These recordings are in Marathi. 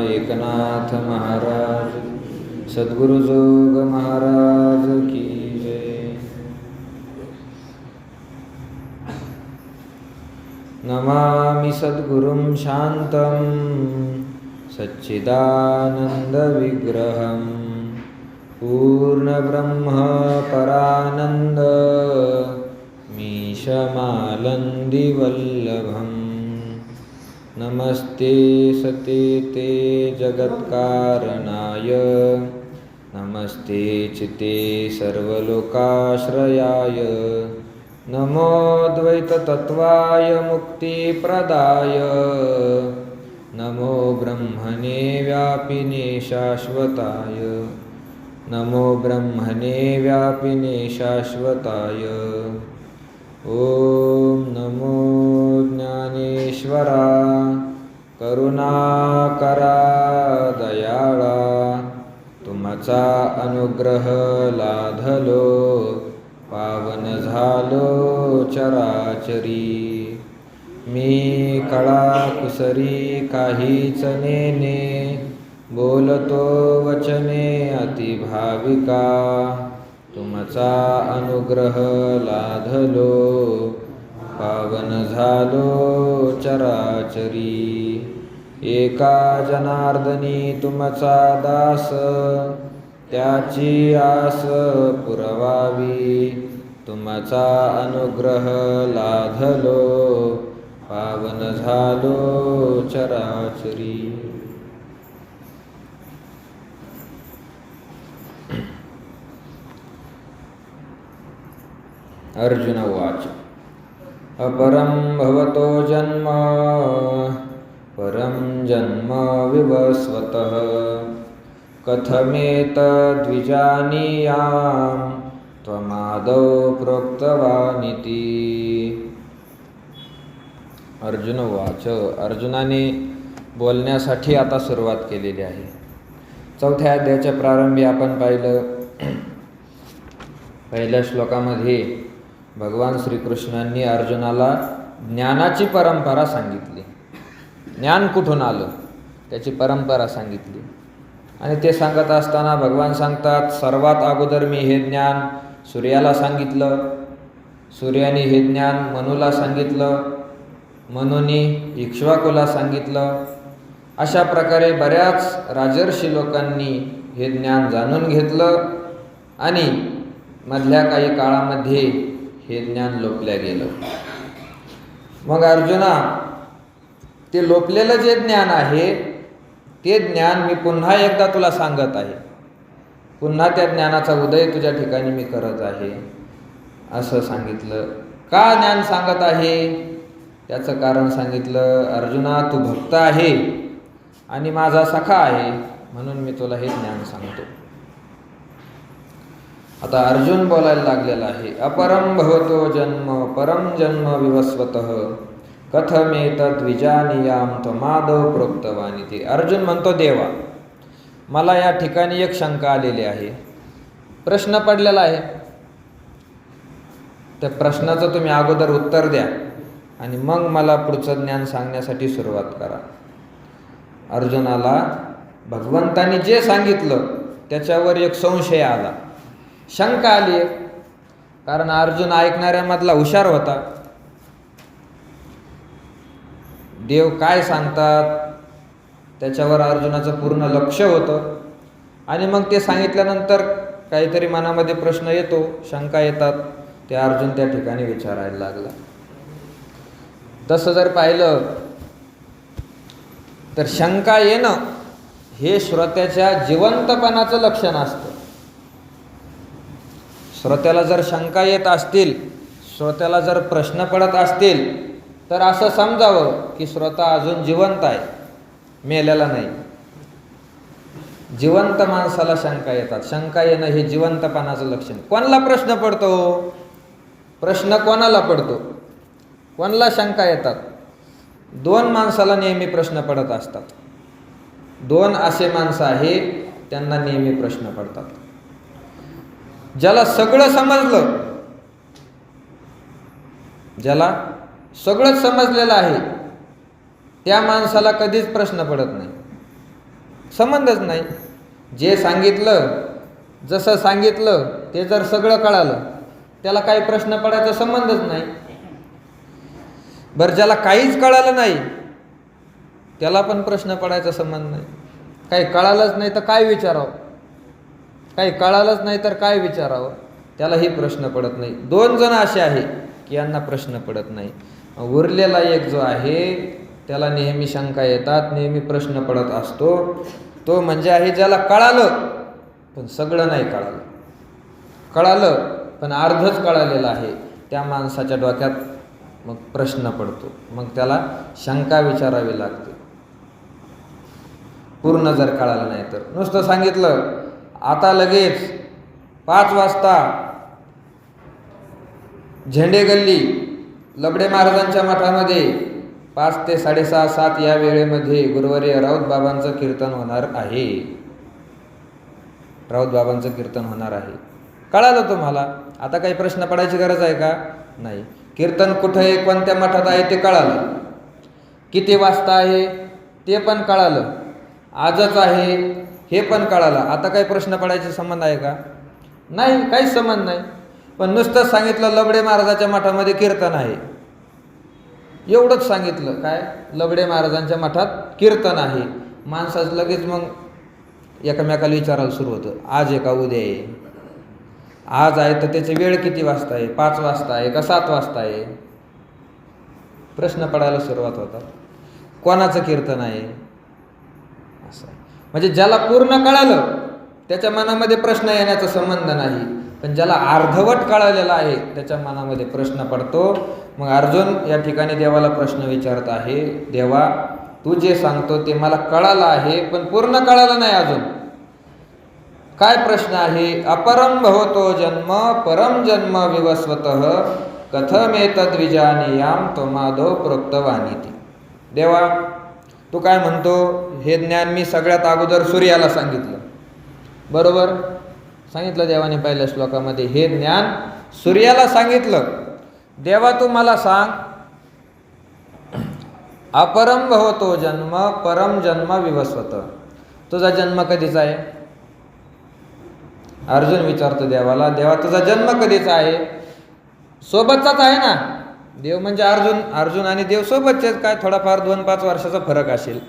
एकनाथ महाराज सद्गुरु जोग महाराज की जय। नमामि सद्गुरुं शांतं सच्चिदानंद विग्रहं पूर्णब्रह्म परानंद मीशमालन्दिवल्लभम्। नमस्ते सते ते जगत्कारणाय नमस्ते चिते सर्वलोकाश्रयाय नमो द्वैततत्त्वाय मुक्तिप्रदाय नमो ब्रह्मणे व्यापिने शाश्वताय नमो ब्रह्मणे व्यापिने शाश्वताय। ओम नमो ज्ञानेश्वरा करुणाकरा दयाळा तुमचा अनुग्रह लाधलो पावन झालो चराचरी। मी कळा कुसरी काहीच नेने बोलतो वचने अतिभाविका तुमचा अनुग्रह लाधलो पावन झालो चराचरी। एका जनार्दनी तुमचा दास त्याची आस पुरवावी तुमचा अनुग्रह लाधलो पावन झालो चराचरी। अर्जुन उवाच अपरं भवतो जन्म परं जन्म विवस्वतः कथमेतद्विजानीयां त्वमादौ प्रोक्तवानिति। अर्जुन उवाच अर्जुनाने बोलण्यासाठी आता सुरुवात केलेली आहे। चौथ्या अध्यायाच्या प्रारंभी आपण पाहिलं पहिल्या श्लोकामध्ये भगवान श्रीकृष्णांनी अर्जुनाला ज्ञानाची परंपरा सांगितली। ज्ञान कुठून आलं त्याची परंपरा सांगितली आणि ते सांगत असताना भगवान सांगतात सर्वात अगोदर मी हे ज्ञान सूर्याला सांगितलं, सूर्याने हे ज्ञान मनुला सांगितलं, मनुनी इक्ष्वाकुला सांगितलं। अशा प्रकारे बऱ्याच राजर्षी लोकांनी हे ज्ञान जाणून घेतलं आणि मधल्या काही काळामध्ये हे ज्ञान लोपल्या गेलं। मग अर्जुना ते लोपलेलं जे ज्ञान आहे ते ज्ञान मी पुन्हा एकदा तुला सांगत आहे, पुन्हा त्या ज्ञानाचा उदय तुझ्या ठिकाणी मी करत आहे असं सांगितलं। का ज्ञान सांगत आहे त्याचं कारण सांगितलं। अर्जुना तू भक्त आहे आणि माझा सखा आहे म्हणून मी तुला हे ज्ञान सांगतो। आता अर्जुन बोलायला लागलेला आहे अपरम भवतो जन्म परम जन्म विवस्वतः कथमेतद्विजानीयां त्वमादौ प्रोक्तवानिति। अर्जुन म्हणतो देवा मला या ठिकाणी एक शंका आलेली आहे, प्रश्न पडलेला आहे, त्या प्रश्नाचं तुम्ही अगोदर उत्तर द्या आणि मग मला पुढचं ज्ञान सांगण्यासाठी सुरुवात करा। अर्जुनाला भगवंतानी जे सांगितलं त्याच्यावर एक संशय आला, शंका आली, कारण अर्जुन ऐकणाऱ्यामधला हुशार होता। देव काय सांगतात त्याच्यावर अर्जुनाचं पूर्ण लक्ष होतं आणि मग ते सांगितल्यानंतर काहीतरी मनामध्ये प्रश्न येतो, शंका येतात, ते अर्जुन त्या ठिकाणी विचारायला लागला। तसं जर पाहिलं तर शंका येणं हे श्रोत्याच्या जिवंतपणाचं लक्षण असतं। श्रोत्याला जर शंका येत असतील, श्रोत्याला जर प्रश्न पडत असतील तर असं समजावं की श्रोता अजून जिवंत आहे, मेलेला नाही। जिवंत माणसाला शंका येतात, शंका येणं हे जिवंतपणाचं लक्षण। कोणाला प्रश्न पडतो, प्रश्न कोणाला पडतो, कोणाला शंका येतात? दोन माणसाला नेहमी प्रश्न पडत असतात, दोन असे माणसं आहे त्यांना नेहमी प्रश्न पडतात। ज्याला सगळं समजलं, ज्याला सगळंच समजलेलं आहे त्या माणसाला कधीच प्रश्न पडत नाही। संबंधच नाही. जे सांगितलं, जसं सांगितलं ते जर सगळं कळालं, त्याला काही प्रश्न पडायचा संबंधच नाही. बरं, ज्याला काहीच कळालं नाही त्याला पण प्रश्न पडायचा संबंध नाही. काही कळालंच नाही तर काय विचारावं, काही कळालंच नाही तर काय विचारावं, त्यालाही प्रश्न पडत नाही. 2 जण असे आहे की यांना प्रश्न पडत नाही. उरलेला एक जो आहे त्याला नेहमी शंका येतात, नेहमी प्रश्न पडत असतो. तो म्हणजे आहे ज्याला कळालं पण सगळं नाही कळालं, कळालं पण अर्धच कळालेलं आहे. त्या माणसाच्या डोक्यात मग प्रश्न पडतो, मग त्याला शंका विचारावी लागते. पूर्ण जर कळालं नाही तर नुसतं सांगितलं आता लगेच 5 वाजता झेंडे गल्ली लबडे महाराजांच्या मठामध्ये 5 ते 6:30 7 या वेळेमध्ये गुरुवारी राऊत बाबांचं कीर्तन होणार आहे. राऊत बाबांचं कीर्तन होणार आहे, कळालं तुम्हाला. आता काही प्रश्न पडायची गरज आहे का? नाही. कीर्तन कुठं आहे, कोणत्या मठात आहे ते कळालं, किती वाजता आहे ते पण कळालं, आजच आहे हे पण कळालं. आता काही प्रश्न पडायचे संबंध आहे का? नाही, काहीच संबंध नाही. पण नुसतंच सांगितलं लबडे महाराजांच्या मठामध्ये कीर्तन आहे, एवढंच सांगितलं, काय लबडे महाराजांच्या मठात कीर्तन आहे. माणसाचं लगेच मग एकमेकाला विचारायला सुरू होतं, आज आहे का उद्या आहे, आज आहे तर त्याची वेळ किती वाजता आहे, 5 वाजता आहे का 7 वाजता आहे. प्रश्न पडायला सुरुवात होतात, कोणाचं कीर्तन आहे असं. म्हणजे ज्याला पूर्ण कळालं त्याच्या मनामध्ये प्रश्न येण्याचा संबंध नाही, पण ज्याला अर्धवट कळालेला आहे त्याच्या मनामध्ये प्रश्न पडतो. मग अर्जुन या ठिकाणी देवाला प्रश्न विचारत आहे, देवा तू जे सांगतो ते मला कळालं आहे पण पूर्ण कळालं नाही अजून. काय प्रश्न आहे? अपरम भवतो जन्म परम जन्म विवस्वतः कथमेतद्विजानीयाम त्वमादौ प्रोक्तवानिति. देवा तू काय म्हणतो, हे ज्ञान मी सगळ्यात अगोदर सूर्याला सांगितलं, बरोबर सांगितलं देवाने पहिल्या श्लोकामध्ये, हे ज्ञान सूर्याला सांगितलं. देवा तू मला सांग, अपरम भवतो जन्म परम जन्म विवस्वत, तुझा जन्म कधीचा आहे? अर्जुन विचारतो देवाला, देवा तुझा जन्म कधीचा आहे? सोबतचाच आहे ना, देव म्हणजे अर्जुन आणि देव सोबतचेच, काय थोडाफार 2-5 वर्षाचा फरक असेल.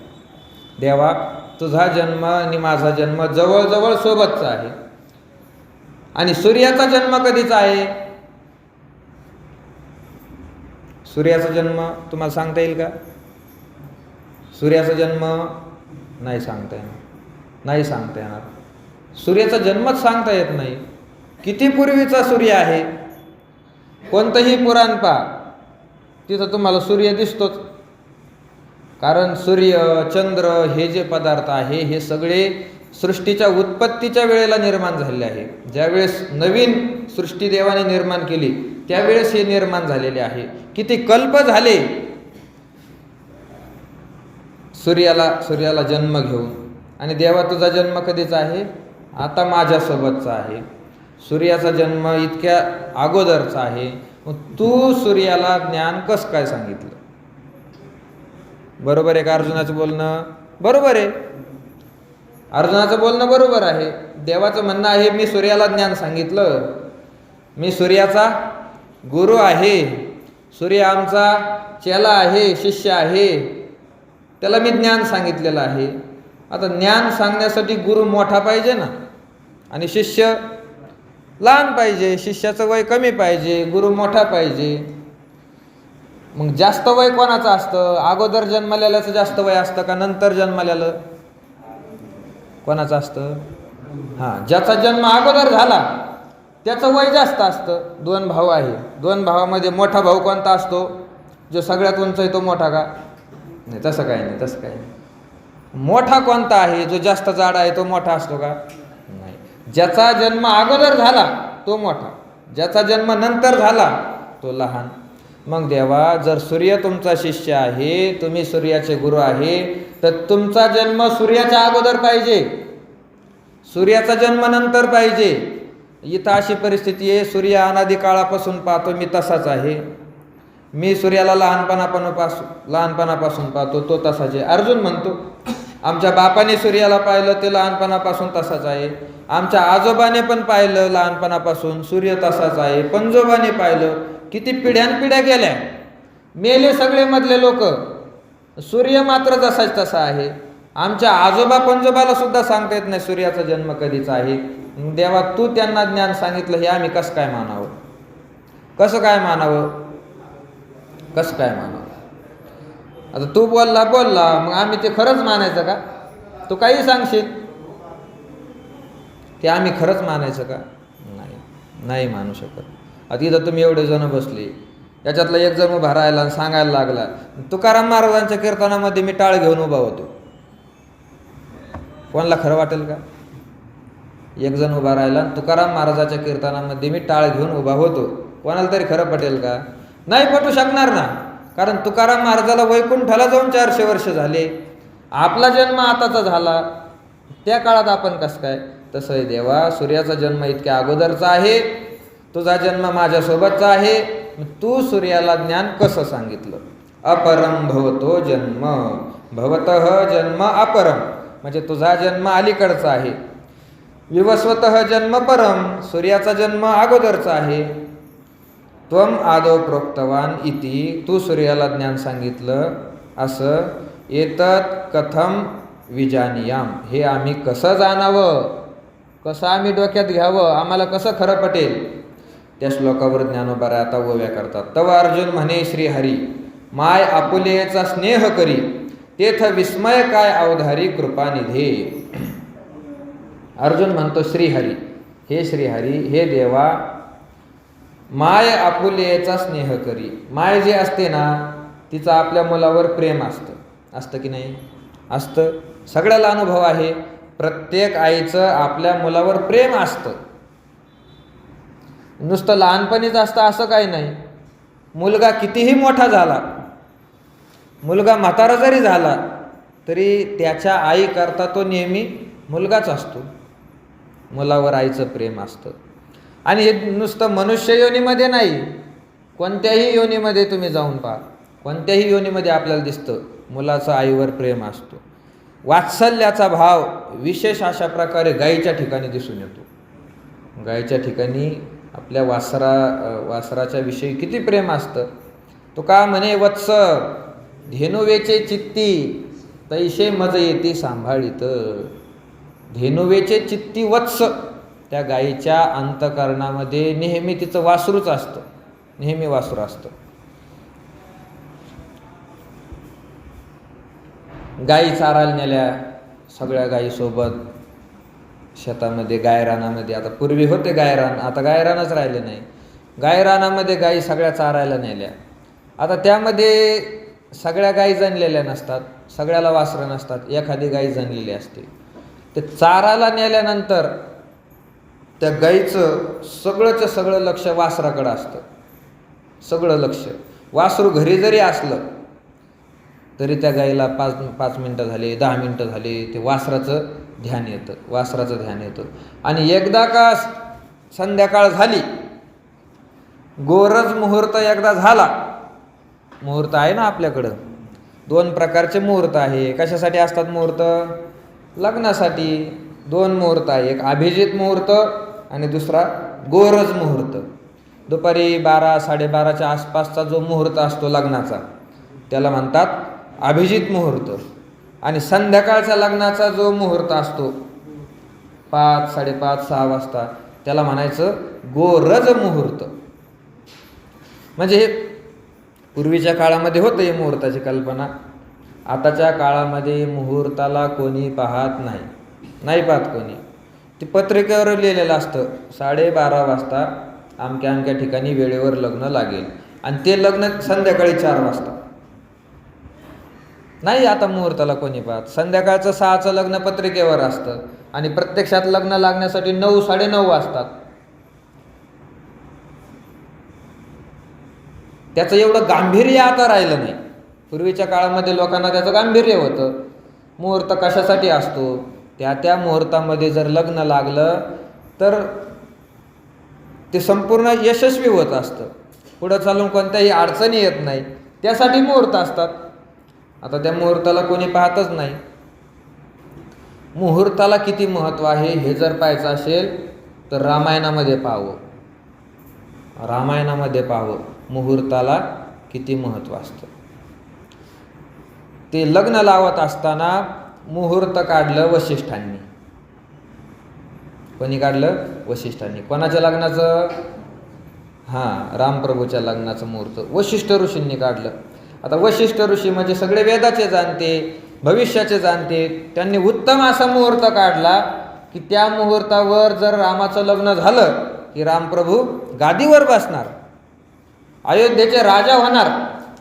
देवा तुझा जन्म आणि माझा जन्म जवळजवळ सोबतचा आहे. आणि सूर्याचा जन्म कधीचा आहे? सूर्याचा जन्म तुम्हाला सांगता येईल का? सूर्याचा जन्म नाही सांगता येणार, नाही सांगता येणार. सूर्याचा जन्मच सांगता येत नाही. किती पूर्वीचा सूर्य आहे? कोणतंही पुराण पहा, तिथं तुम्हाला सूर्य दिसतोच. कारण सूर्य चंद्र हे जे पदार्थ आहे हे सगळे सृष्टीच्या उत्पत्तीच्या वेळेला निर्माण झालेले आहे. ज्यावेळेस नवीन सृष्टी देवाने निर्माण केली त्यावेळेस हे निर्माण झालेले आहे. किती कल्प झाले सूर्याला जन्म घेऊन. आणि देवा तुझा जन्म कधीचा आहे? आता माझ्यासोबतचा आहे. सूर्याचा जन्म इतक्या अगोदरचा आहे, मग तू सूर्याला ज्ञान कसं काय सांगितलं? बरोबर आहे का अर्जुनाचं बोलणं? बरोबर आहे, अर्जुनाचं बोलणं बरोबर आहे. देवाचं म्हणणं आहे मी सूर्याला ज्ञान सांगितलं, मी सूर्याचा गुरु आहे, सूर्य आमचा चेला आहे, शिष्य आहे, त्याला मी ज्ञान सांगितलेलं आहे. आता ज्ञान सांगण्यासाठी गुरु मोठा पाहिजे ना, आणि शिष्य लहान पाहिजे. शिष्याचं वय कमी पाहिजे, गुरु मोठा पाहिजे. मग जास्त वय कोणाचं असतं? अगोदर जन्मलेल्याचं जास्त वय असतं का नंतर जन्मलेलं? कोणाचं असतं? हां, ज्याचा जन्म अगोदर झाला त्याचं वय जास्त असतं. 2 भाऊ आहे, 2 भावामध्ये मोठा भाऊ कोणता असतो? जो सगळ्यात उंच आहे तो मोठा का? नाही, तसं काही नाही, तसं काही नाही. मोठा कोणता आहे? जो जास्त जाड आहे तो मोठा असतो का? नाही. ज्याचा जन्म अगोदर झाला तो मोठा, ज्याचा जन्म नंतर झाला तो लहान. मग देवा जर सूर्य तुमचा शिष्य आहे, तुम्ही सूर्याचे गुरु आहे, तर तुमचा जन्म सूर्याच्या अगोदर पाहिजे, सूर्याचा जन्म नंतर पाहिजे. इथं अशी परिस्थिती आहे, सूर्य अनादी काळापासून पाहतो मी तसाच आहे. मी सूर्याला लहानपणापासून पाहतो, तो तसाच आहे. अर्जुन म्हणतो आमच्या बापाने सूर्याला पाहिलं ते लहानपणापासून तसाच आहे. आमच्या आजोबाने पण पाहिलं लहानपणापासून सूर्य तसाच आहे. पंजोबाने पाहिलं, किती पिढ्यानपिढ्या गेल्या, मेले सगळे मधले लोक, सूर्य मात्र जसाच तसा आहे. आमच्या आजोबा पंजोबाला सुद्धा सांगता येत नाही सूर्याचा जन्म कधीचा आहे. देवा, तू त्यांना ज्ञान सांगितलं, हे आम्ही कसं काय मानावं? कसं काय मानावं? कसं काय मानावं? आता तू बोलला मग आम्ही ते खरंच मानायचं का? तू काही सांगशील ते आम्ही खरंच मानायचं का? नाही मानू शकत. आता इथं तुम्ही एवढे जण बसले, याच्यातला एक जण उभा राहिला आणि सांगायला लागला, तुकाराम महाराजांच्या कीर्तनामध्ये मी टाळ घेऊन उभा होतो, कोणाला खरं वाटेल का? एक जण उभा राहिला, तुकाराम महाराजाच्या कीर्तनामध्ये मी टाळ घेऊन उभा होतो, कोणाला तरी खरं पटेल का? नाही पटू शकणार ना. कारण तुकाराम महाराजाला वैकुंठाला जाऊन 400 वर्ष झाले, आपला जन्म आताचा झाला, त्या काळात आपण कसं काय? तसं आहे देवा, सूर्याचा जन्म इतक्या अगोदरचा आहे, तुझा जन्म माझ्यासोबतचा आहे, तू सूर्याला ज्ञान कसं सांगितलं? अपरम भवतो जन्म, भवतः जन्म अपरम, म्हणजे तुझा जन्म अलीकडचा आहे. विवस्वतः जन्म परम, सूर्याचा जन्म अगोदरचा आहे. त्वम आदौ प्रोक्तवान इति, तू सूर्याला ज्ञान सांगितलं असं. एतत् कथम विजानीयाम, हे आम्ही कसं जाणावं, कसं आम्ही डोक्यात घ्यावं, आम्हाला कसं खरं पटेल? त्या श्लोकावर ज्ञानोबा आता ओव्या करतात. तव अर्जुन म्हणे श्रीहरी, माय आपुलेचा स्नेह करी, तेथ विस्मय काय अवधारी कृपानिधे. अर्जुन म्हणतो श्रीहरी, हे श्रीहरी, हे देवा, माय आपुलेचा स्नेह करी. माय जी असते ना, तिचं आपल्या मुलावर प्रेम असतं की नाही? असतं. सगळ्याला अनुभव आहे, प्रत्येक आईचं आपल्या मुलावर प्रेम असतं. नुसतं लहानपणीच असतं असं काही नाही. मुलगा कितीही मोठा झाला, मुलगा म्हातारा जरी झाला, तरी त्याच्या आई करता तो नेहमी मुलगाच असतो. मुलावर आईचं प्रेम असतं. आणि हे नुसतं मनुष्य योनीमध्ये नाही, कोणत्याही योनीमध्ये तुम्ही जाऊन पहा, कोणत्याही योनीमध्ये आपल्याला दिसतं मुलाचं आईवर प्रेम असतो. वात्सल्याचा भाव विशेष अशा प्रकारे गायीच्या ठिकाणी दिसून येतो. गायीच्या ठिकाणी आपल्या वासराच्या विषयी किती प्रेम असतं. तो का म्हणे, वत्स धेनुवेचे चित्ती तैशे मज येते सांभाळीत. धेनुवेचे चित्ती वत्स, त्या गायीच्या अंतकरणामध्ये नेहमी तिचं वासरूच असतं, नेहमी वासरू असतं. गायी चारायला नेल्या सगळ्या गायीसोबत शेतामध्ये, गायरानामध्ये. आता पूर्वी होते गायरान, आता गायरानच राहिले नाही. गायरानामध्ये गायी सगळ्या चारायला नेल्या. आता त्यामध्ये सगळ्या गायी जणलेल्या नसतात, सगळ्याला वासरं नसतात, एखादी गायी जणलेली असते. ते चारायला नेल्यानंतर त्या गाईचं सगळंचं सगळं लक्ष वासराकडं असतं, सगळं लक्ष. वासरू घरी जरी असलं तरी त्या गाईला 5 मिनटं झाले, 10 मिनटं झाले, ते वासराचं ध्यान येतं. आणि एकदा का संध्याकाळ झाली, गोरज मुहूर्त एकदा झाला, मुहूर्त आहे ना आपल्याकडं, 2 प्रकारचे मुहूर्त आहे. कशासाठी असतात मुहूर्त? लग्नासाठी 2 मुहूर्त आहे, एक अभिजित मुहूर्त आणि दुसरा गोरज मुहूर्त. दुपारी 12-12:30च्या आसपासचा जो मुहूर्त असतो लग्नाचा, त्याला म्हणतात अभिजित मुहूर्त. आणि संध्याकाळचा लग्नाचा जो मुहूर्त असतो 5, 5:30, 6 वाजता, त्याला म्हणायचं गोरज मुहूर्त. म्हणजे हे पूर्वीच्या काळामध्ये होतं हे मुहूर्ताची कल्पना. आताच्या काळामध्ये मुहूर्ताला कोणी पाहत नाही पाहत कोणी. ते पत्रिकेवर लिहिलेलं असतं 12:30 वाजता अमक्या ठिकाणी वेळेवर लग्न लागेल, आणि ते लग्न संध्याकाळी 4 वाजता. नाही आता मुहूर्ताला कोणी पाहत. संध्याकाळचं 6चं लग्न पत्रिकेवर असतं आणि प्रत्यक्षात लग्न लागण्यासाठी 9, 9:30 वाजतात. त्याचं एवढं गांभीर्य आता राहिलं नाही. पूर्वीच्या काळामध्ये लोकांना त्याचं गांभीर्य होतं. मुहूर्त कशासाठी असतो? त्या मुहूर्तामध्ये जर लग्न लागलं तर ते संपूर्ण यशस्वी होत असतं, पुढं चालून कोणत्याही अडचणी येत नाही, त्यासाठी मुहूर्त असतात. आता त्या मुहूर्ताला कोणी पाहतच नाही. मुहूर्ताला किती महत्त्व आहे हे जर पाहायचं असेल तर रामायणामध्ये पाहावं. रामायणामध्ये पाहावं मुहूर्ताला किती महत्त्व असतं. ते लग्न लावत असताना मुहूर्त काढलं वसिष्ठांनी. कोणी काढलं? वसिष्ठांनी. कोणाच्या लग्नाचं? हां, रामप्रभूच्या लग्नाचं मुहूर्त वशिष्ठ ऋषींनी काढलं. आता वशिष्ठ ऋषी म्हणजे सगळे वेदाचे जाणते, भविष्याचे जाणते. त्यांनी उत्तम असा मुहूर्त काढला की त्या मुहूर्तावर जर रामाचं लग्न झालं की रामप्रभू गादीवर बसणार, अयोध्येचे राजा होणार,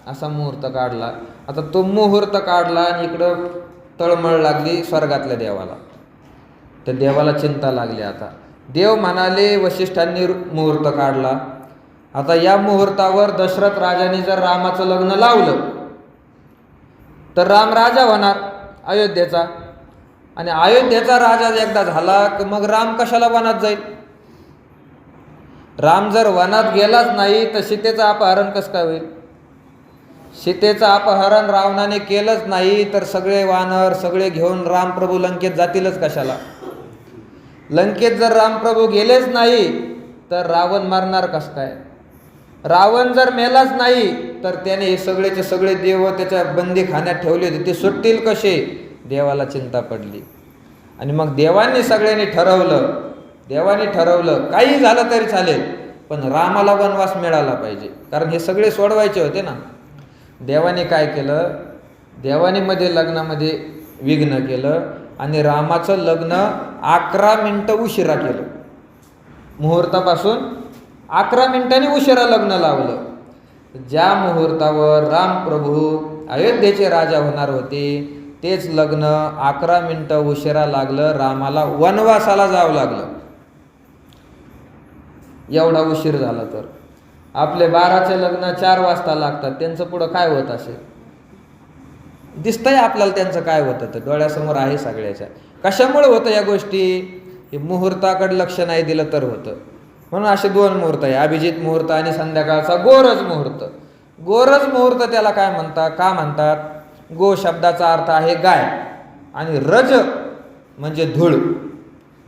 असा मुहूर्त काढला. आता तो मुहूर्त काढला आणि इकडं तळमळ लागली स्वर्गातल्या देवाला. तर देवाला चिंता लागली. आता देव म्हणाले वसिष्ठांनी मुहूर्त काढला, आता या मुहूर्तावर दशरथ राजाने जर रामाचं लग्न लावलं तर राम राजा होणार अयोध्येचा. आणि अयोध्येचा राजा एकदा झाला की मग राम कशाला वनात जाईल? राम जर वनात गेलाच नाही तर सीतेचं अपहरण कसं काय होईल? सीतेचं अपहरण रावणाने केलंच नाही तर सगळे वानर सगळे घेऊन रामप्रभू लंकेत जातीलच कशाला? लंकेत जर रामप्रभू गेलेच नाही तर रावण मरणार कसं काय? रावण जर मेलाच नाही तर त्याने हे सगळेचे सगळे देव त्याच्या बंदीखान्यात ठेवले होते, ते सुटतील कसे? देवाला चिंता पडली. आणि मग देवांनी सगळ्यांनी ठरवलं काही झालं तरी चालेल पण रामाला वनवास मिळाला पाहिजे, कारण हे सगळे सोडवायचे होते ना. देवाने काय केलं? देवाने मध्ये लग्नामध्ये विघ्न केलं आणि रामाचं लग्न 11 मिनिटं उशिरा केलं. मुहूर्तापासून 11 मिनिटांनी उशिरा लग्न लावलं. ज्या मुहूर्तावर रामप्रभू अयोध्येचे राजा होणार होते तेच लग्न 11 मिनिटं उशिरा लागलं. रामाला वनवासाला जावं लागलं. एवढा उशीर झाला तर आपले 12चे लग्न 4 वाजता लागतात, त्यांचं पुढं काय होत असेल? दिसतंय आपल्याला त्यांचं काय होतं, तर डोळ्यासमोर आहे सगळ्याच्या. कशामुळे होतं या गोष्टी? हे मुहूर्ताकडे लक्ष नाही दिलं तर होतं. म्हणून असे 2 मुहूर्त आहे, अभिजित मुहूर्त आणि संध्याकाळचा गोरज मुहूर्त. गोरज मुहूर्त त्याला काय म्हणतात? का म्हणतात? गो शब्दाचा अर्थ आहे गाय आणि रज म्हणजे धूळ.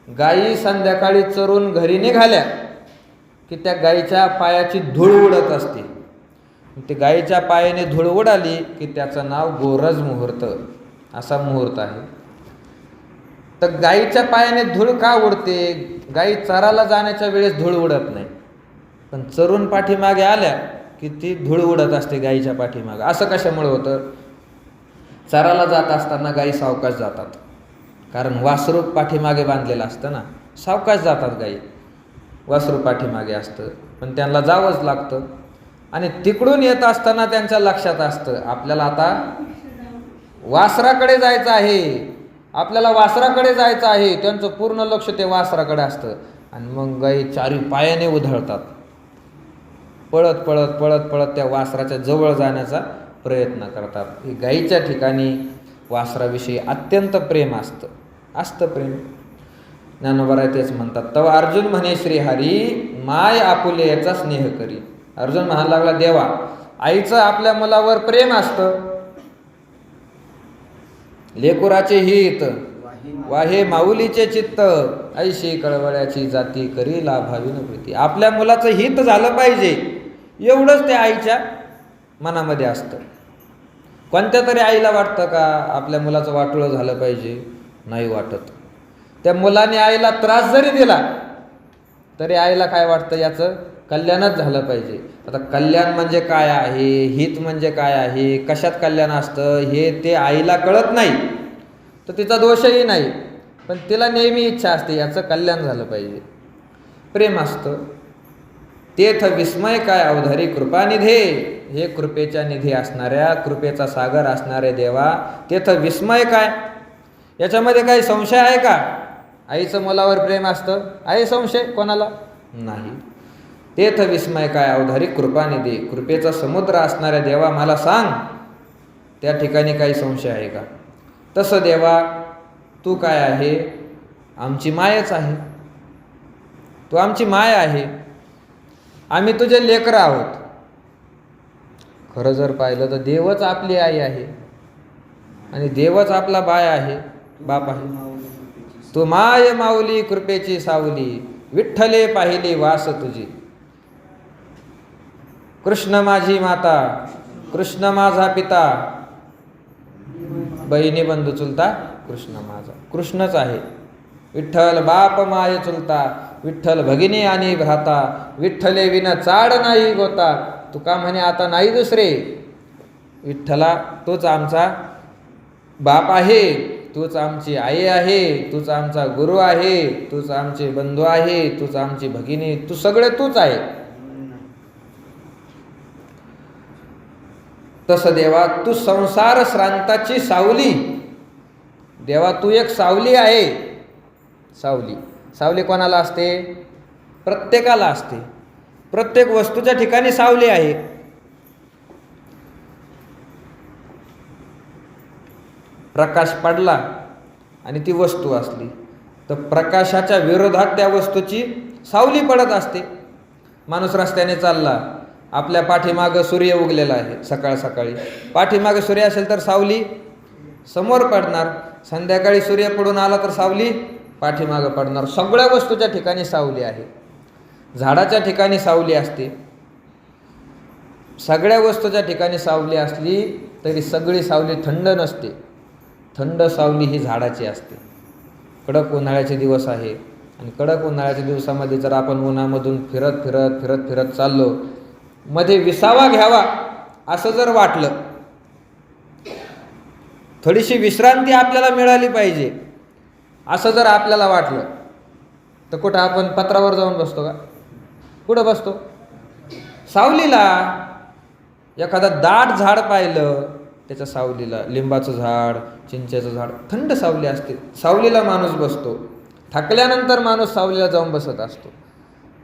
गायी संध्याकाळी चरून घरी निघाल्या की त्या गायीच्या पायाची धूळ उडत असते. ते गायीच्या पायाने धूळ उडाली की त्याचं नाव गोरज मुहूर्त असा मुहूर्त आहे. तर गायीच्या पायाने धूळ का उडते? गायी चराला जाण्याच्या वेळेस धूळ उडत नाही, पण चरून पाठीमागे आल्या की ती धूळ उडत असते गायीच्या पाठीमागे. असं कशामुळे होतं? चराला जात असताना गायी सावकाश जातात, कारण वासरू पाठीमागे बांधलेलं असतं ना. सावकाश जातात गायी, वासरू पाठीमागे असतं, पण त्यांना जावंच लागतं. आणि तिकडून येत असताना त्यांच्या लक्षात असतं आपल्याला आता वासराकडे जायचं आहे, आपल्याला वासराकडे जायचं आहे. त्यांचं पूर्ण लक्ष ते वासराकडे असतं. आणि मग गायी 4 पायाने उधळतात, पळत पळत पळत पळत त्या वासराच्या जवळ जाण्याचा प्रयत्न करतात. ही गायीच्या ठिकाणी वासराविषयी अत्यंत प्रेम असतं प्रेम. ज्ञानोबा तेच म्हणतात, तव अर्जुन म्हणे श्रीहरी माय आपुले याचा स्नेह करी. अर्जुन म्हणायला लागला, देवा आईचं आपल्या मुलावर प्रेम असतं. लेकुराचे हित वाहे माऊलीचे चित्त ऐशी कळवळ्याची जाती करी लाभावी न प्रीती. आपल्या मुलाचं हित झालं पाहिजे एवढंच त्या आईच्या मनामध्ये असतं. कोणत्या तरी आईला वाटतं का आपल्या मुलाचं वाटोळं झालं पाहिजे? नाही वाटत. त्या मुलाने आईला त्रास जरी दिला तरी आईला काय वाटतं? याचं कल्याणच झालं पाहिजे. आता कल्याण म्हणजे काय आहे, हित म्हणजे काय आहे, कशात कल्याण असतं हे ते आईला कळत नाही, तर तिचा दोषही नाही, पण तिला नेहमी इच्छा असते याचं कल्याण झालं पाहिजे. प्रेम असतं. तेथ विस्मय काय अवधारी कृपानिधे. हे कृपेच्या निधी असणाऱ्या, कृपेचा सागर असणारे देवा, तेथ विस्मय काय? याच्यामध्ये काही संशय आहे का? आईचं मुलावर प्रेम असतं, आहे संशय कोणाला? नाही. तेथ विस्मय काय अवधारी कृपानिधी. कृपेचा समुद्र असणाऱ्या देवा मला सांग, त्या ठिकाणी काही संशय आहे का? तसं देवा तू काय आहे? आमची मायच आहे. तू आमची माय आहे. आम्ही तुझे लेकरं आहोत. खरं जर पाहिलं तर देवच आपली आई आहे आणि देवच आपला बाप आहे. तू माय माऊली कृपेची सावली, विठ्ठले पाहिली वास तुझी. कृष्ण माझी माता, कृष्ण माझा पिता, बहिणी बंधू चुलता कृष्ण माझा. कृष्णच आहे. विठ्ठल बाप माय चुलता, विठ्ठल भगिनी आणि भ्राता, विठ्ठले विन चाड नाही गोता. तुका म्हणे आता नाही दुसरे. विठ्ठला तूच आमचा बाप आहे, तूच आमची आई आहे, तूच आमचा गुरु आहे, तूच आमचे बंधू आहे, तूच आमची भगिनी, तू सगळे तूच आहे. तसं देवा तू संसार श्रांताची सावली. देवा तू एक सावली आहे. सावली, सावली कोणाला असते? प्रत्येकाला असते. प्रत्येक वस्तूच्या ठिकाणी सावली आहे. प्रकाश पडला आणि ती वस्तू असली तर प्रकाशाच्या विरोधात त्या वस्तूची सावली पडत असते. माणूस रस्त्याने चालला, आपल्या पाठीमागं सूर्य उगलेला आहे सकाळ सकाळी, पाठीमागे सूर्य असेल तर सावली समोर पडणार. संध्याकाळी सूर्य पडून आला तर सावली पाठीमागं पडणार. सगळ्या वस्तूच्या ठिकाणी सावली आहे. झाडाच्या ठिकाणी सावली असते. सगळ्या वस्तूच्या ठिकाणी सावली असली तरी सगळी सावली थंड नसते. थंड सावली ही झाडाची असते. कडक उन्हाळ्याचे दिवस आहे आणि कडक उन्हाळ्याच्या दिवसामध्ये जर आपण उन्हामधून फिरत फिरत फिरत फिरत चाललो, मध्ये विसावा घ्यावा असं जर वाटलं, थोडीशी विश्रांती आपल्याला मिळाली पाहिजे असं जर आपल्याला वाटलं तर कुठं आपण पत्रावर जाऊन बसतो का? कुठं बसतो? सावलीला. एखादा दाट झाड पाहिलं त्याच्या सावलीला, लिंबाचं झाड, चिंचेचं झाड, थंड सावली असते, सावलीला माणूस बसतो. थकल्यानंतर माणूस सावलीला जाऊन बसत असतो.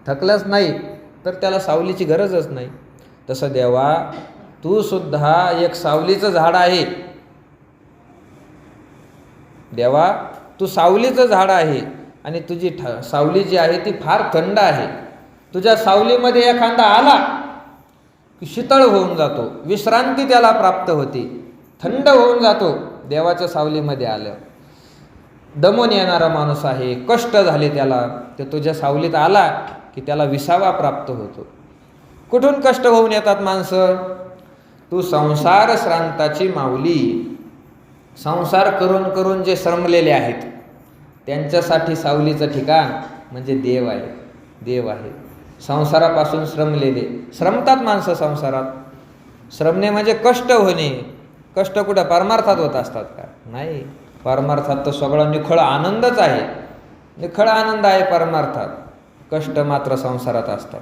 थकलाच नाही तर त्याला सावलीची गरजच नाही. तसं देवा तू सुद्धा एक सावलीचं झाड आहे. देवा तू सावलीचं झाड आहे आणि तुझी सावली जी आहे ती फार थंड आहे. तुझ्या सावलीमध्ये एखादा आला की शीतळ होऊन जातो, विश्रांती त्याला प्राप्त होते, थंड होऊन जातो. देवाच्या सावलीमध्ये आलं. दमून येणारा माणूस आहे, कष्ट झाले त्याला, ते तुझ्या सावलीत आला की त्याला विसावा प्राप्त होतो. कुठून कष्ट होऊन येतात माणसं? तू संसार श्रांताची माऊली. संसार करून करून जे श्रमलेले आहेत त्यांच्यासाठी सावलीचं ठिकाण म्हणजे देव आहे. देव आहे. संसारापासून श्रमलेले, श्रमतात माणसं संसारात. श्रमणे म्हणजे कष्ट होणे. कष्ट कुठं परमार्थात होत असतात का? नाही. परमार्थात तर सगळा निखळ आनंदच आहे. निखळ आनंद आहे परमार्थात. कष्ट मात्र संसारात असतात.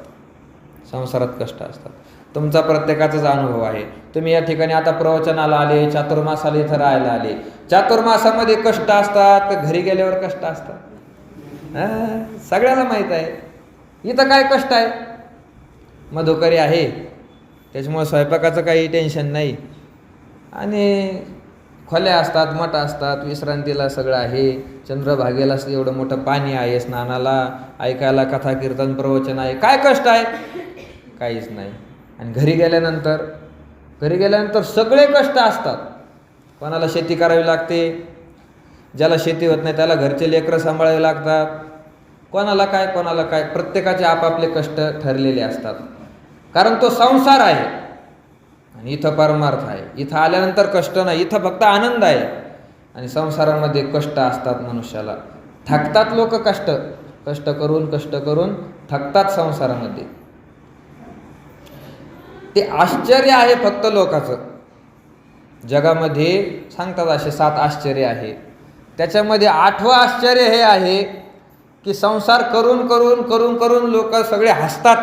संसारात कष्ट असतात. तुमचा प्रत्येकाचाच अनुभव आहे. तुम्ही या ठिकाणी आता प्रवचनाला आले, चातुर्मासाला इथं राहायला आले. चातुर्मासामध्ये कष्ट असतात का घरी गेल्यावर कष्ट असतात? सगळ्याला माहीत आहे. इथं काय कष्ट आहे? मधुकरी आहे त्याच्यामुळे स्वयंपाकाचं काही टेन्शन नाही आणि खोल्या असतात, मठ असतात, विश्रांतीला सगळं आहे. चंद्रभागेला एवढं मोठं पाणी आहे, स्नानाला, ऐकायला कथा कीर्तन प्रवचन आहे. काय कष्ट आहे? काहीच नाही. आणि घरी गेल्यानंतर सगळे कष्ट असतात. कोणाला शेती करावी लागते, ज्याला शेती होत नाही त्याला घरचे लेकरं सांभाळावे लागतात. कोणाला काय प्रत्येकाचे आपापले कष्ट ठरलेले असतात. कारण तो संसार आहे आणि इथं परमार्थ आहे. इथं आल्यानंतर कष्ट नाही, इथं फक्त आनंद आहे. आणि संसारामध्ये कष्ट असतात मनुष्याला. थकतात लोक. कष्ट करून थकतात संसारामध्ये. ते आश्चर्य आहे फक्त लोकांचं. जगामध्ये सांगतात असे 7 आश्चर्य आहे. त्याच्यामध्ये 8वं आश्चर्य हे आहे की संसार करून लोक सगळे हसतात.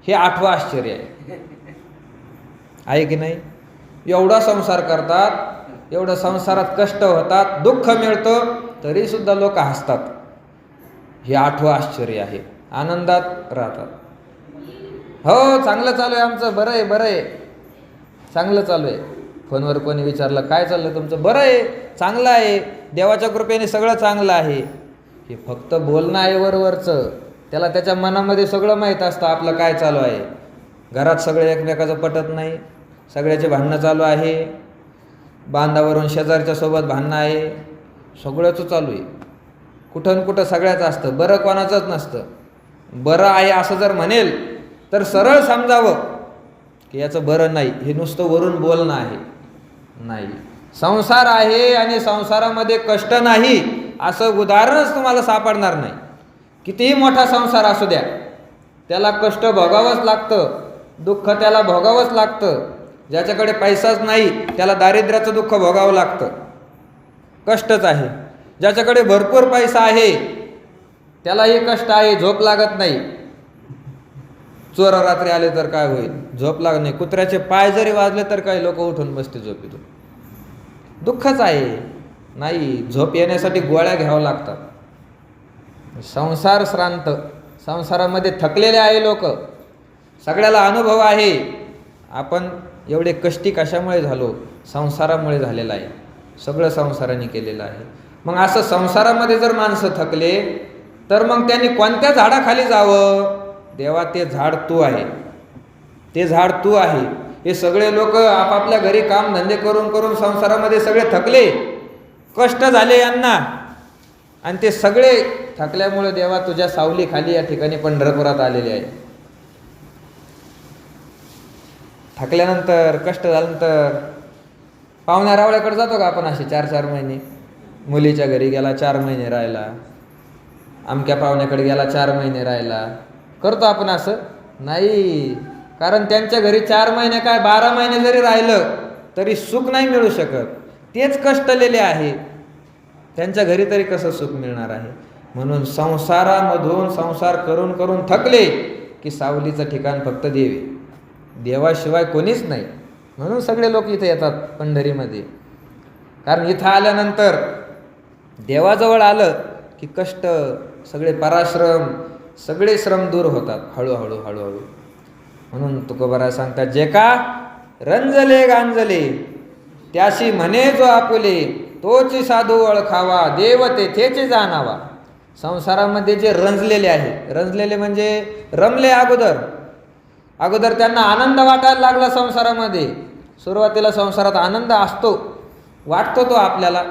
हे 8वं आश्चर्य आहे की नाही? एवढा संसार करतात, एवढं संसारात कष्ट होतात, दुःख मिळतं, तरी सुद्धा लोक हसतात. हे 8वं आश्चर्य आहे. आनंदात राहतात. हो चांगलं चालू आहे आमचं, बरं आहे, चांगलं चालू आहे. फोनवर कोणी विचारलं काय चाललं तुमचं? बरं आहे, चांगलं आहे, देवाच्या कृपेने सगळं चांगलं आहे. हे फक्त बोलणं आहे वरवरचं. त्याला त्याच्या मनामध्ये सगळं माहीत असतं आपलं काय चालू आहे. घरात सगळे एकमेकाचं पटत नाही, सगळ्याचे भांडणं चालू आहे, बांधावरून शेजारच्या सोबत भांडणं आहे, सगळ्याचं चालू आहे. कुठं कुठं सगळ्याच असतं, बरं कोणाचंच नसतं. बरं आहे असं जर म्हणेल तर सरळ समजावं की याचं बरं नाही, हे नुसतं वरून बोलणं आहे. नाही, संसार आहे आणि संसारामध्ये कष्ट नाही असं उदाहरणच तुम्हाला सापडणार नाही. कितीही मोठा संसार असू द्या, त्याला कष्ट भोगावंच लागतं, दुःख त्याला भोगावंच लागतं. ज्याच्याकडे पैसाच नाही त्याला दारिद्र्याचं दुःख भोगावं लागतं, कष्टच आहे. ज्याच्याकडे भरपूर पैसा आहे त्यालाही कष्ट आहे, झोप लागत नाही. चोर रात्री आले तर काय होईल, झोप लागत नाही. कुत्र्याचे पाय जरी वाजले तर काही लोक उठून बसते झोपेतून. दुःखच आहे. नाही, झोप येण्यासाठी गोळ्या घ्याव्या लागतात. संसार श्रांत, संसारामध्ये थकलेले आहे लोक. सगळ्याला अनुभव आहे. आपण एवढे कष्टी कशामुळे झालो? संसारामुळे झालेला आहे. सगळं संसाराने केलेलं आहे. मग असं संसारामध्ये जर माणसं थकले तर मग त्यांनी कोणत्या झाडाखाली जावं? देवा, ते झाड तू आहे, ते झाड तू आहे. हे सगळे लोक आपापल्या घरी काम धंदे करून करून संसारामध्ये सगळे थकले, कष्ट झाले यांना, आणि ते सगळे थकल्यामुळे देवा तुझ्या सावलीखाली या ठिकाणी पंढरपुरात आलेले आहे. थकल्यानंतर, कष्ट झाल्यानंतर पाहुण्या रावळ्याकडे जातो का आपण? असे 4-4 महिने. मुलीच्या घरी गेला 4 महिने राहिला, अमक्या पाहुण्याकडे गेला 4 महिने राहिला. करतो आपण असं? नाही. कारण त्यांच्या घरी 4 महिने काय 12 महिने जरी राहिलं तरी सुख नाही मिळू शकत. तेच कष्टलेले आहे, त्यांच्या घरी तरी कसं सुख मिळणार आहे? म्हणून संसारामधून संसार करून करून थकले की सावलीचं ठिकाण फक्त देवे, देवाशिवाय कोणीच नाही. म्हणून सगळे लोक इथे येतात पंढरीमध्ये. कारण इथं आल्यानंतर देवाजवळ आलं की कष्ट, सगळे पराश्रम, सगळे श्रम दूर होतात हळूहळू हळूहळू. म्हणून तुकोबाराय सांगतात, जे का रंजले गांजले त्याशी म्हणे जो आपुले, तोची साधू ओळखावा देव तेथेची जाणावा. संसारामध्ये जे रंजलेले आहे, रंजलेले म्हणजे रमले अगोदर त्यांना आनंद वाटायला लागला संसारामध्ये. सुरुवातीला संसारात आनंद असतो, वाटतो तो आपल्याला,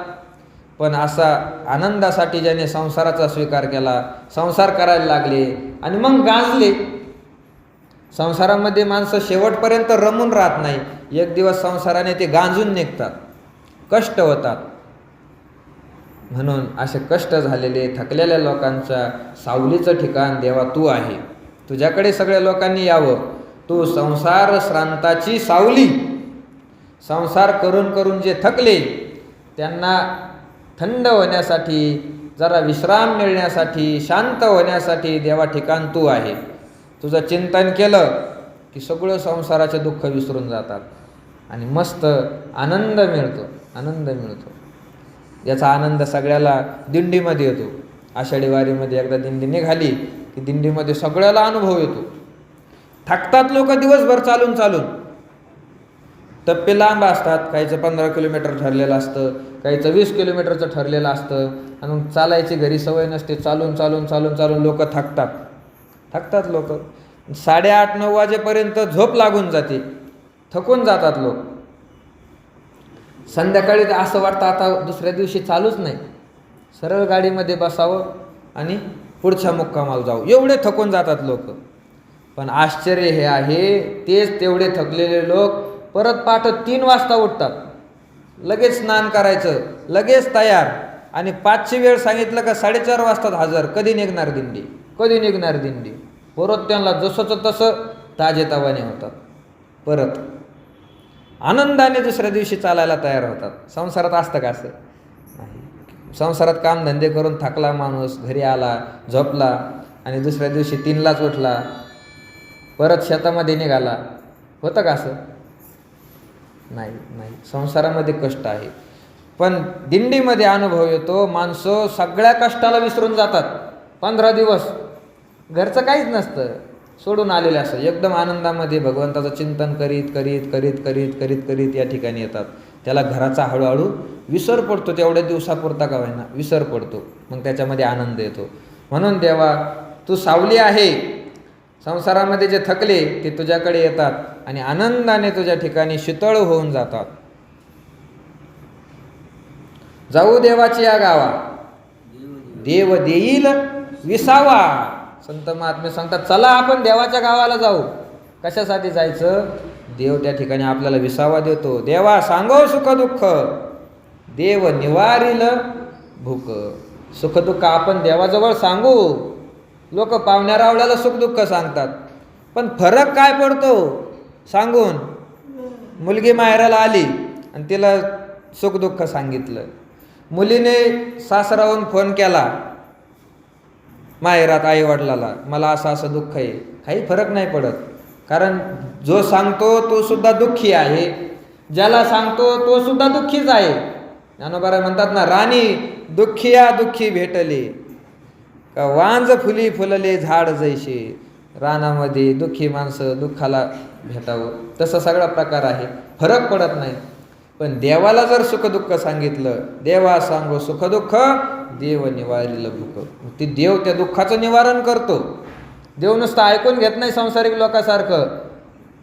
पण असा आनंदासाठी ज्याने संसाराचा स्वीकार केला, संसार करायला लागले आणि मग गांजले. संसारामध्ये माणसं शेवटपर्यंत रमून राहत नाही. एक दिवस संसाराने ते गांजून निघतात, कष्ट होतात. म्हणून असे कष्ट झालेले थकलेल्या लोकांच्या सावलीचं ठिकाण देवा तू आहे. तुझ्याकडे सगळ्या लोकांनी यावं. तू संसार श्रांताची सावली. संसार करून करून जे थकले त्यांना थंड होण्यासाठी, जरा विश्राम मिळण्यासाठी, शांत होण्यासाठी देवा ठिकाण तू आहे. तुझं चिंतन केलं की सगळं संसाराचे दुःख विसरून जातात आणि मस्त आनंद मिळतो. याचा आनंद सगळ्याला दिंडीमध्ये येतो. आषाढी वारीमध्ये एकदा दिंडी निघाली की दिंडीमध्ये सगळ्याला अनुभव येतो. थकतात लोक दिवसभर चालून चालून. टप्पे लांब असतात, काहीचं 15 किलोमीटर ठरलेलं असतं, काहीचं 20 किलोमीटरचं ठरलेलं असतं. आणि मग चालायची घरी सवय नसते. चालून चालून चालून चालून लोक थकतात लोक. 8:30-9 वाजेपर्यंत झोप लागून जाते, थकून जातात लोक. संध्याकाळी असं वाटतं आता दुसऱ्या दिवशी चालूच नाही, सरळ गाडीमध्ये बसावं आणि पुढच्या मुक्कामाला जाऊ, एवढे थकून जातात लोक. पण आश्चर्य हे आहे, तेच तेवढे थकलेले लोक परत पहाटे 3 वाजता उठतात, लगेच स्नान करायचं, लगेच तयार, आणि 5ची वेळ सांगितलं का 4:30 वाजतात हजर. कधी निघणार दिंडी? परत त्यांना जसंच तसं ताजेतवाने होतात, परत आनंदाने दुसऱ्या दिवशी चालायला तयार होतात. संसारात असतं का असं? नाही. संसारात कामधंदे करून थकला माणूस, घरी आला, झोपला आणि दुसऱ्या दिवशी 3लाच उठला, परत शेतामध्ये निघाला. होतं का असं? नाही. संसारामध्ये कष्ट आहे, पण दिंडीमध्ये अनुभव येतो. माणसं सगळ्या कष्टाला विसरून जातात. 15 दिवस घरचं काहीच नसतं, सोडून आलेले असं एकदम आनंदामध्ये भगवंताचं चिंतन करीत या ठिकाणी येतात. त्याला घराचा हळूहळू विसर पडतो. तेवढ्या दिवसापुरता का होईना विसर पडतो, मग त्याच्यामध्ये आनंद येतो. म्हणून देवा तू सावली आहे. संसारामध्ये जे थकले ते तुझ्याकडे येतात आणि आनंदाने तुझ्या ठिकाणी शीतळ होऊन जातात. जाऊ देवाची या गावा, देव देईल विसावा. संत महात्मे सांगतात, चला आपण देवाच्या गावाला जाऊ. कशासाठी जायचं? देव त्या ठिकाणी आपल्याला विसावा देतो. देवा सांगो सुख दुःख, देव निवारील भूक. सुख दुःख आपण देवाजवळ सांगू. लोक पाहुण्या रावळ्याला सुख दुःख सांगतात, पण फरक काय पडतो सांगून? मुलगी माहेराला आली आणि तिला सुख दुःख सांगितलं. मुलीने सासराहून फोन केला माहेरात आई वडिलाला, मला असं असं दुःख आहे. काही फरक नाही पडत, कारण जो सांगतो तो सुद्धा दुःखी आहे, ज्याला सांगतो तो सुद्धा दुःखीच आहे. ज्ञानोबा म्हणतात ना, राणी दुःखिया दुःखी भेटले, का वांज फुली फुलले झाड जैसे. रानामध्ये दुःखी माणसं दुःखाला भेटावं, तसा सगळा प्रकार आहे, फरक पडत नाही. पण देवाला जर सुखदुःख सांगितलं, देवा सांगो सुखदुःख, देव निवारील भूक. ती देव त्या दुःखाचं निवारण करतो. देव नुसतं ऐकून घेत नाही संसारिक लोकांसारखं,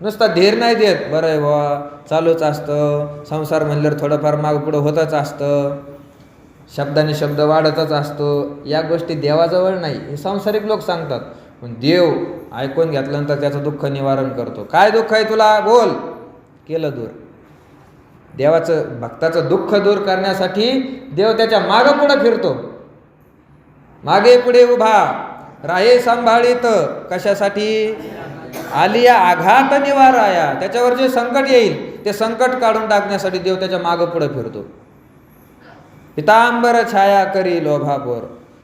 नुसता धीर नाही देत. बरं आहे बुवा, चालूच असतं संसार म्हणल्यावर थोडंफार माग पुढं होतच असतं, शब्दाने शब्द वाढतच असतो. या गोष्टी देवाजवळ नाही, हे सांसारिक लोक सांगतात. पण देव ऐकून घेतल्यानंतर त्याचं दुःख निवारण करतो. काय दुःख आहे तुला, बोल, केलं दूर. देवाचं भक्ताचं दुःख दूर करण्यासाठी देव त्याच्या मागं पुढं फिरतो, मागे पुढे उभा राहे सांभाळीत. कशासाठी? आलिया आघात निवाराया. त्याच्यावर जे संकट येईल ते संकट काढून टाकण्यासाठी देव त्याच्या मागं पुढं फिरतो. पितांबर छाया करी लोभापोर.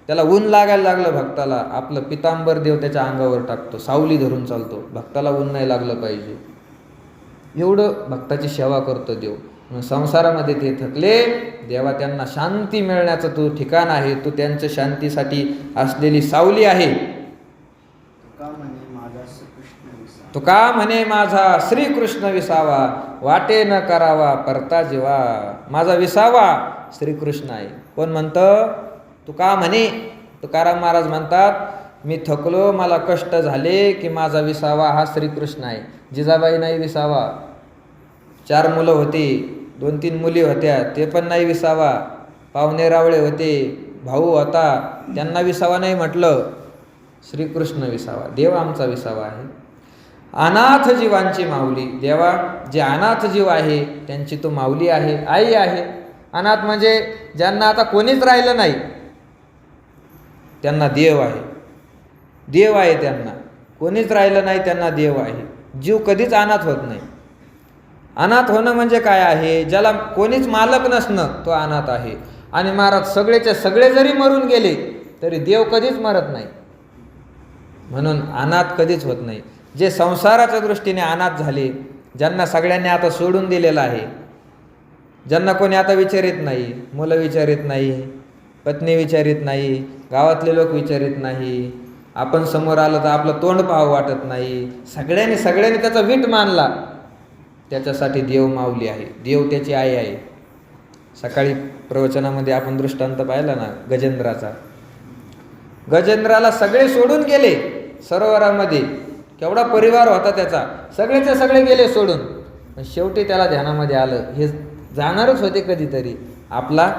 त्याला ऊन लागायला लागलं भक्ताला, आपलं पितांबर देव त्याच्या अंगावर टाकतो, सावली धरून चालतो. भक्ताला ऊन नाही लागलं पाहिजे एवढं भक्ताची सेवा करतो देव. संसारामध्ये ते थकले, देवा त्यांना शांती मिळण्याचं तू ठिकाण आहे, तू त्यांच्या शांतीसाठी असलेली सावली आहे. तुका म्हणे माझा श्रीकृष्ण विसावा, वाटे न करावा परता जीवा. माझा विसावा श्रीकृष्ण आहे. कोण म्हणतं? तुका म्हणे. तुकाराम महाराज म्हणतात, मी थकलो, मला कष्ट झाले, की माझा विसावा हा श्रीकृष्ण आहे. जिजाबाई नाही विसावा, 4 मुलं होती, 2-3 मुली होत्या, ते पण नाही विसावा. पाहुणे रावळे होते, भाऊ होता, त्यांना विसावा नाही म्हटलं. श्रीकृष्ण विसावा, देव आमचा विसावा आहे. अनाथ जीवांची माऊली. देवा जे अनाथ जीव आहे त्यांची तो माऊली आहे, आई आहे. अनाथ म्हणजे ज्यांना आता कोणीच राहिलं नाही, त्यांना देव आहे. देव आहे त्यांना, कोणीच राहिलं नाही त्यांना देव आहे. जीव कधीच अनाथ होत नाही. अनाथ होणं म्हणजे काय आहे? ज्याला कोणीच मालक नसणं, तो अनाथ आहे. आणि महाराज सगळेचे सगळे जरी मरून गेले तरी देव कधीच मरत नाही, म्हणून अनाथ कधीच होत नाही. जे संसाराच्या दृष्टीने अनाथ झाले, ज्यांना सगळ्यांनी आता सोडून दिलेलं आहे, ज्यांना कोणी आता विचारित नाही, मुलं विचारित नाही, पत्नी विचारित नाही, गावातले लोक विचारित नाही, आपण समोर आलं तर आपलं तोंड पाहावं वाटत नाही, सगळ्यांनी त्याचा वीट मानला, त्याच्यासाठी देव माऊली आहे, देव त्याची आई आहे. सकाळी प्रवचनामध्ये आपण दृष्टांत पाहिला ना गजेंद्राचा. गजेंद्राला सगळे सोडून गेले सरोवरामध्ये, केवढा परिवार होता त्याचा, सगळेचे सगळे गेले सोडून. पण शेवटी त्याला ध्यानामध्ये आलं, हे जाणारच होते कधीतरी, आपला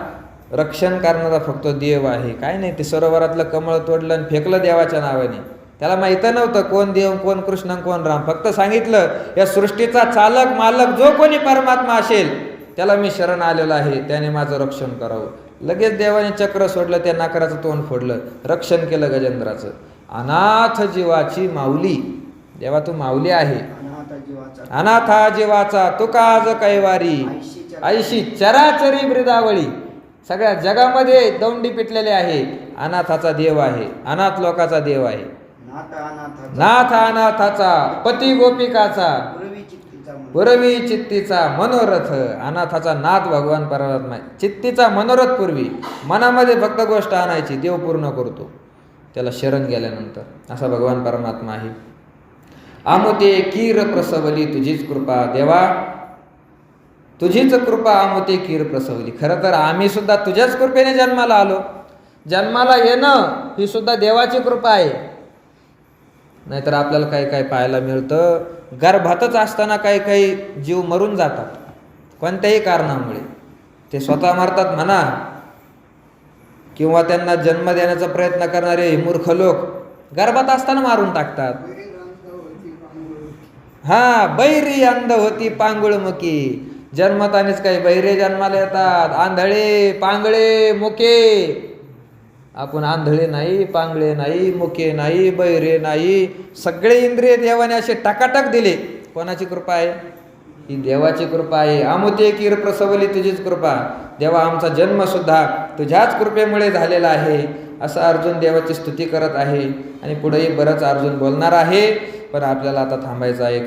रक्षण करणारा फक्त देव आहे. काय नाही, ते सरोवरातलं कमळ तोडलं आणि फेकलं देवाच्या नावाने. त्याला माहीत नव्हतं कोण देव, कोण कृष्ण, कोण राम. फक्त सांगितलं, या सृष्टीचा चालक मालक जो कोणी परमात्मा असेल त्याला मी शरण आलेलो आहे, त्याने माझं रक्षण करावं. लगेच देवाने चक्र सोडलं, त्या नाकाराचं तोंड फोडलं, रक्षण केलं गजेंद्राचं. अनाथ जीवाची माऊली. देवा तू माऊली आहे. अनाथा जीवाचा तुका आज कैवारी, ऐशी चराचरी ब्रिदावळी. सगळ्या जगामध्ये दौंडी पिटलेले आहे, अनाथाचा देव आहे, अनाथ लोकाचा देव आहे. नाथ अनाथाचा, पती गोपिकाचा, पूर्वी चित्तीचा मनोरथ. अनाथाचा नाथ भगवान परमात्मा आहे. चित्तीचा मनोरथ पूर्वी, मनामध्ये फक्त गोष्ट आणायची, देव पूर्ण करतो त्याला शरण गेल्यानंतर. असा भगवान परमात्मा आहे. आमुते कीर प्रसवली तुझीच कृपा. देवा तुझीच कृपा आमुते कीर प्रसवली. खरं तर आम्ही सुद्धा तुझ्याच कृपेने जन्माला आलो. जन्माला येणं ही सुद्धा देवाची कृपा आहे. नाहीतर आपल्याला काही काही पाहायला मिळतं, गर्भातच असताना काही काही जीव मरून जातात कोणत्याही कारणामुळे. ते स्वतः मरतात म्हणा, किंवा त्यांना जन्म देण्याचा प्रयत्न करणारे मूर्ख लोक गर्भात असताना मारून टाकतात. बैरी अंध होती पांगुळमुखी. जन्मतानेच काही बहिरे जन्माला येतात, आंधळे पांगळे मुके. आपण आंधळे नाही, पांगळे नाही, मुके नाही, बहिरे नाही, सगळे इंद्रिय देवाने असे टकाटक दिले. कोणाची कृपा आहे? ही देवाची कृपा आहे. आमुते कीर प्रसवली तुझीच कृपा. देवा आमचा जन्म सुद्धा तुझ्याच कृपेमुळे झालेला आहे. असं अर्जुन देवाची स्तुती करत आहे. आणि पुढेही बरंच अर्जुन बोलणार आहे, पण आपल्याला आता थांबायचं आहे.